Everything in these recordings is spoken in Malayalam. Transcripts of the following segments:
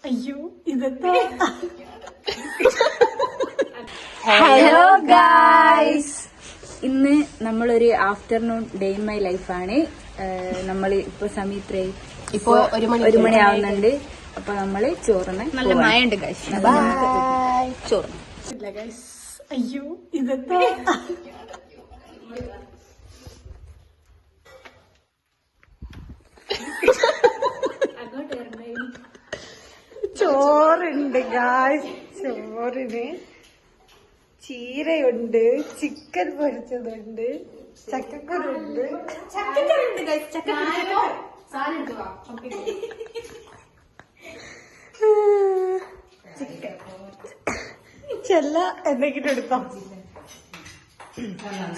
അയ്യോ ഇതെന്താ? ഹലോ ഗായ്സ്, ഇന്ന് നമ്മളൊരു ആഫ്റ്റർനൂൺ ഡേ ഇൻ മൈ ലൈഫാണ്. നമ്മൾ ഇപ്പൊ സമയം ഇപ്പൊ 1 മണി ആവുന്നുണ്ട്. അപ്പൊ നമ്മള് ചോറിന് നല്ല മഴ ഉണ്ട് ഗായ്സ്. ചോറിന് അയ്യോ ഇതെന്താ? ചോറുണ്ട് ഗായ്സ്. ചോറിന് ചീരയുണ്ട്, ചിക്കൻ പൊരിച്ചതുണ്ട്, ചക്കക്കുരുണ്ട്. ചെല്ല എന്തെങ്കിലും എടുത്തോ?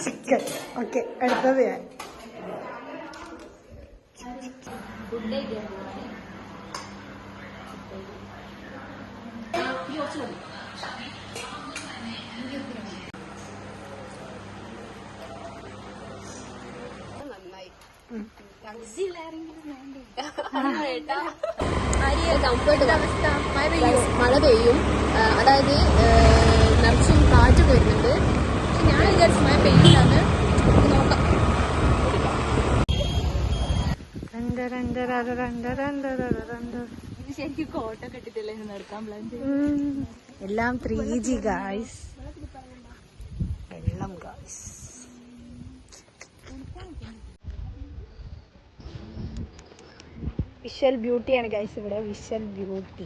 ചിക്കൻ. ഓക്കെ, എടുത്തത് ഞാൻ. മഴ പെയ്യും, അതായത് നിറച്ചും കാറ്റ് വരുന്നുണ്ട്. പക്ഷെ ഞാൻ വിചാരിച്ചു മഴ പെയ്യില്ലാന്ന്. നോക്കാം. ശരിക്കും കോട്ടൊക്കെ ഇട്ടിട്ടല്ലേ നടക്കാൻ പ്ലാൻ എല്ലാം 3G ഗായ്സ്. വെള്ളം ഗായ്സ്. വിഷ്വൽ ബ്യൂട്ടിയാണ് ഗൈസ് ഇവിടെ. Visual beauty.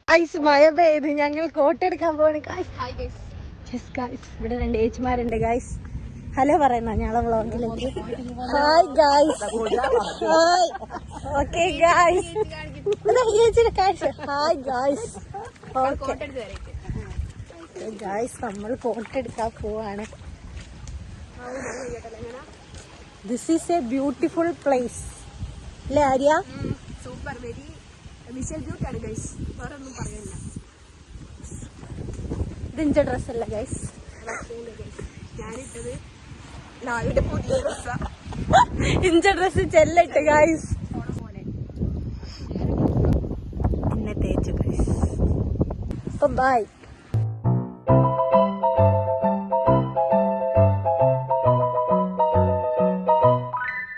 ഗൈസ് മഴ പെയ്ത് ഞങ്ങൾ കോട്ടെടുക്കാൻ പോവാണ് ഗൈസ്. ഇവിടെ 2 ഏച്ചിമാരുണ്ട് ഗൈസ്. ഹലോ പറയുന്ന ഞങ്ങളെ വ്ളോഗിലേക്ക്. Hi guys. Hi. Okay guys. Hi guys. Okay guys, നമ്മൾ ഫോട്ടോ എടുക്കാൻ പോവാണ്. This is a beautiful place അല്ലേ Arya? Super, very visual beauty ആണ് ഗൈസ്. വേറെ ഒന്നും പറയാനില്ല. ഇതിന്റെ ഡ്രസ് അല്ല ഗൈസ്, ഞാനിട്ടത് ലാവിന്റെ പുതിയ ഡ്രസ്സാ. ഇഞ്ച ഡ്രസ് ചെല്ലിട്ട് ഗൈസ്. എന്നെ തേച്ചു ഗൈസ്. അപ്പൊ ബൈ.